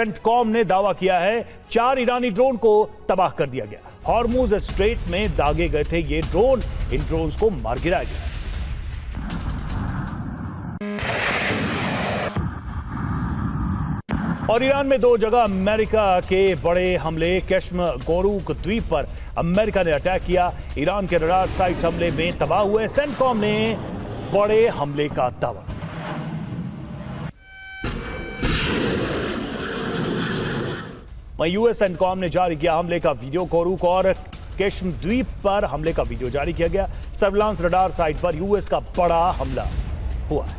CENTCOM ने दावा किया है 4 ईरानी ड्रोन को तबाह कर दिया गया। हॉर्मुज स्ट्रेट में दागे गए थे ये ड्रोन, इन ड्रोन्स को मार गिराया गया। और ईरान में 2 जगह अमेरिका के बड़े हमले। केश्म गोरूक द्वीप पर अमेरिका ने अटैक किया। ईरान के रडार साइट्स हमले में तबाह हुए। सेंटकॉम ने बड़े हमले का दावा किया। वहीं यूएस सेंटकॉम ने जारी किया हमले का वीडियो। गोरूक और केश्म द्वीप पर हमले का वीडियो जारी किया गया। सर्विलांस रडार साइट पर यूएस का बड़ा हमला हुआ है।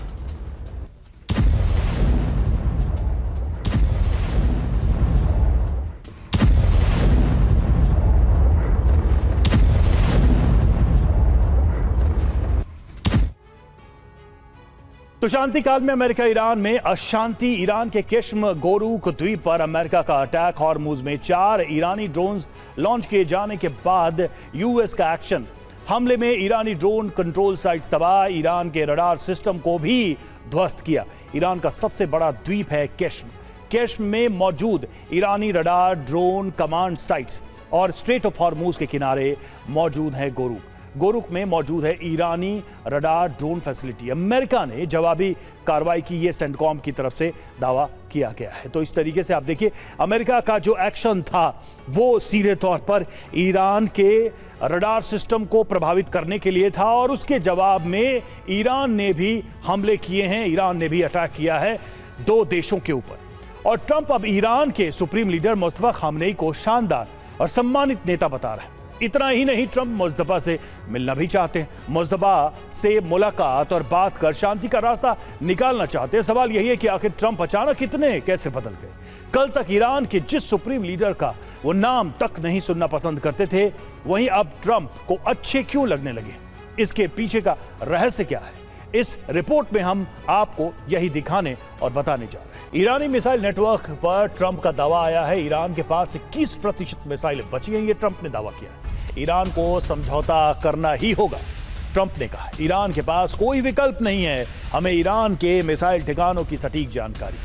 तो शांति काल में अमेरिका ईरान में अशांति। ईरान के केश्म गोरूक द्वीप पर अमेरिका का अटैक। हॉर्मुज में 4 ईरानी ड्रोन लॉन्च किए जाने के बाद यूएस का एक्शन। हमले में ईरानी ड्रोन कंट्रोल साइट्स तबाह। ईरान के रडार सिस्टम को भी ध्वस्त किया। ईरान का सबसे बड़ा द्वीप है केश्म। केश्म में मौजूद ईरानी रडार ड्रोन कमांड साइट्स और स्ट्रेट ऑफ हॉर्मुज के किनारे मौजूद है गोरूक। गोरुक में मौजूद है ईरानी रडार ड्रोन फैसिलिटी। अमेरिका ने जवाबी कार्रवाई की, ये सेंटकॉम की तरफ से दावा किया गया है। तो इस तरीके से आप देखिए, अमेरिका का जो एक्शन था वो सीधे तौर पर ईरान के रडार सिस्टम को प्रभावित करने के लिए था और उसके जवाब में ईरान ने भी हमले किए हैं। ईरान ने भी अटैक किया है 2 देशों के ऊपर। और ट्रंप अब ईरान के सुप्रीम लीडर मुस्तफा खामनेई को शानदार और सम्मानित नेता बता रहे हैं। इतना ही नहीं, ट्रंप मुस्तफा से मिलना भी चाहते हैं। मुस्तफा से मुलाकात और बात कर शांति का रास्ता निकालना चाहते हैं। सवाल यही है कि आखिर ट्रंप अचानक इतने कैसे बदल गए। कल तक ईरान के जिस सुप्रीम लीडर का वो नाम तक नहीं सुनना पसंद करते थे, वहीं अब ट्रंप को अच्छे क्यों लगने लगे? इसके पीछे का रहस्य क्या है? इस रिपोर्ट में हम आपको यही दिखाने और बताने जा रहे हैं। ईरानी मिसाइल नेटवर्क पर ट्रंप का दावा आया है। ईरान के पास 21% मिसाइलें बची हैं, ये ट्रंप ने दावा किया है। ईरान को समझौता करना ही होगा, ट्रंप ने कहा। ईरान के पास कोई विकल्प नहीं है, हमें ईरान के मिसाइल ठिकानों की सटीक जानकारी।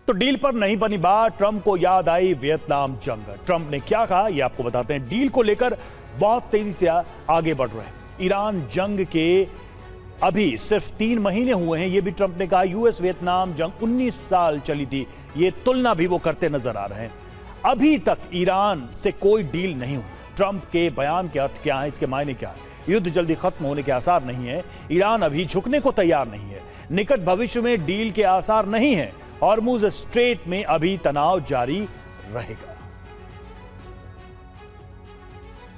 तो डील पर नहीं बनी बात, ट्रंप को याद आई वियतनाम जंग। ट्रंप ने क्या कहा ये आपको बताते हैं। डील को लेकर बहुत तेजी से आगे बढ़ रहे हैं। ईरान जंग के अभी सिर्फ 3 महीने हुए हैं, ये भी ट्रंप ने कहा। यूएस वियतनाम जंग 19 साल चली थी, ये तुलना भी वो करते नजर आ रहे हैं। अभी तक ईरान से कोई डील नहीं हुई। ट्रंप के बयान के अर्थ क्या है, इसके मायने क्या है? युद्ध जल्दी खत्म होने के आसार नहीं है। ईरान अभी झुकने को तैयार नहीं है। निकट भविष्य में डील के आसार नहीं है। हॉर्मुज स्ट्रेट में अभी तनाव जारी रहेगा।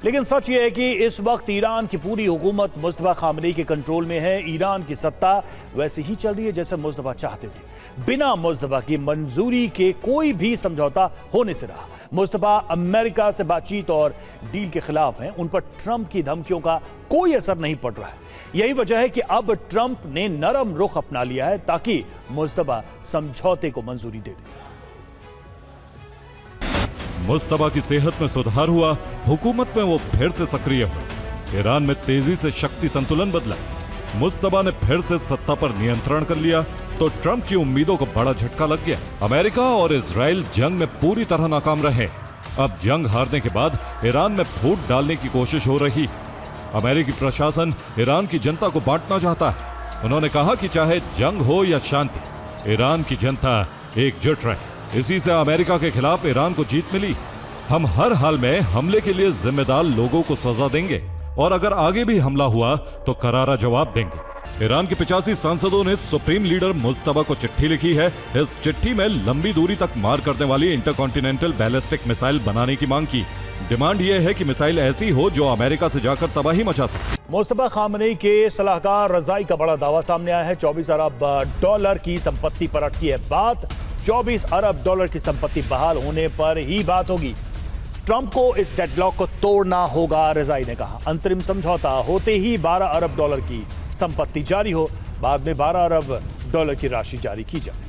लेकिन सच यह है कि इस वक्त ईरान की पूरी हुकूमत मुस्तफा खामनेई के कंट्रोल में है। ईरान की सत्ता वैसे ही चल रही है जैसे मुस्तफा चाहते थे। बिना मुस्तफा की मंजूरी के कोई भी समझौता होने से रहा। मुस्तफा अमेरिका से बातचीत और डील के खिलाफ हैं। उन पर ट्रंप की धमकियों का कोई असर नहीं पड़ रहा है। यही वजह है कि अब ट्रंप ने नरम रुख अपना लिया है ताकि मुस्तफा समझौते को मंजूरी दे दे। मुस्तफा की सेहत में सुधार हुआ, हुकूमत में वो फिर से सक्रिय हुए। ईरान में तेजी से शक्ति संतुलन बदला, मुस्तफा ने फिर से सत्ता पर नियंत्रण कर लिया तो ट्रंप की उम्मीदों को बड़ा झटका लग गया। अमेरिका और इजराइल जंग में पूरी तरह नाकाम रहे। अब जंग हारने के बाद ईरान में फूट डालने की कोशिश हो रही। अमेरिकी प्रशासन ईरान की जनता को बांटना चाहता है। उन्होंने कहा कि चाहे जंग हो या शांति, ईरान की जनता एकजुट रहे। इसी से अमेरिका के खिलाफ ईरान को जीत मिली। हम हर हाल में हमले के लिए जिम्मेदार लोगों को सजा देंगे और अगर आगे भी हमला हुआ तो करारा जवाब देंगे। ईरान के 85 सांसदों ने सुप्रीम लीडर मुस्तफा को चिट्ठी लिखी है। इस चिट्ठी में लंबी दूरी तक मार करने वाली इंटरकॉन्टिनेंटल बैलिस्टिक मिसाइल बनाने की मांग की। डिमांड यह है कि मिसाइल ऐसी हो जो अमेरिका से जाकर तबाही मचा सके। मुस्तफा खामनेई के सलाहकार रजाई का बड़ा दावा सामने आया है। 24 अरब डॉलर की संपत्ति पर अटकी है बात। 24 अरब डॉलर की संपत्ति बहाल होने पर ही बात होगी। ट्रंप को इस डेडलॉक को तोड़ना होगा, रजाई ने कहा। अंतरिम समझौता होते ही 12 अरब डॉलर की संपत्ति जारी हो, बाद में 12 अरब डॉलर की राशि जारी की जाए।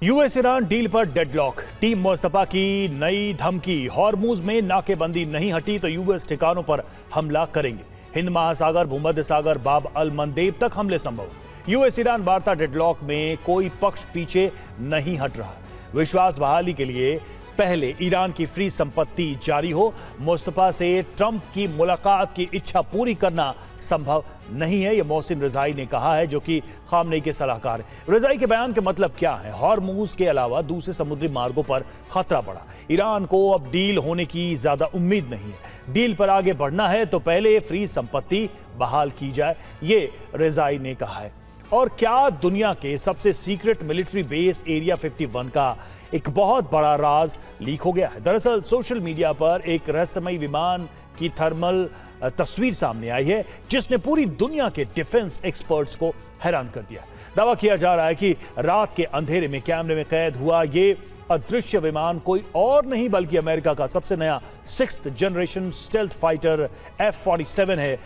यूएस ईरान डील पर डेडलॉक, टीम मुस्तफा की नई धमकी। हॉर्मुज में नाकेबंदी नहीं हटी तो यूएस ठिकानों पर हमला करेंगे। हिंद महासागर, भूमध्य सागर, बाब अल मंदेब तक हमले संभव। यूएस ईरान वार्ता डेडलॉक में कोई पक्ष पीछे नहीं हट रहा। विश्वास बहाली के लिए पहले ईरान की फ्री संपत्ति जारी हो, मुस्तफा से ट्रंप की मुलाकात की इच्छा पूरी करना संभव नहीं है, यह मोहसिन रजाई ने कहा है, जो कि खामनेई के सलाहकार है। रजाई के बयान के मतलब क्या है? हॉर्मुज के अलावा दूसरे समुद्री मार्गों पर खतरा बढ़ा। ईरान को अब डील होने की ज्यादा उम्मीद नहीं है। डील पर आगे बढ़ना है तो पहले फ्री संपत्ति बहाल की जाए, ये रजाई ने कहा है। और क्या दुनिया के सबसे सीक्रेट मिलिट्री बेस एरिया 51 का एक बहुत बड़ा राज लीक हो गया है। दरअसल सोशल मीडिया पर एक रहस्यमयी विमान की थर्मल तस्वीर सामने आई है, जिसने पूरी दुनिया के डिफेंस एक्सपर्ट्स को हैरान कर दिया। दावा किया जा रहा है कि रात के अंधेरे में कैमरे में कैद हुआ ये अदृश्य विमान कोई और नहीं बल्कि अमेरिका का सबसे नया 6th generation stealth fighter F-47 है,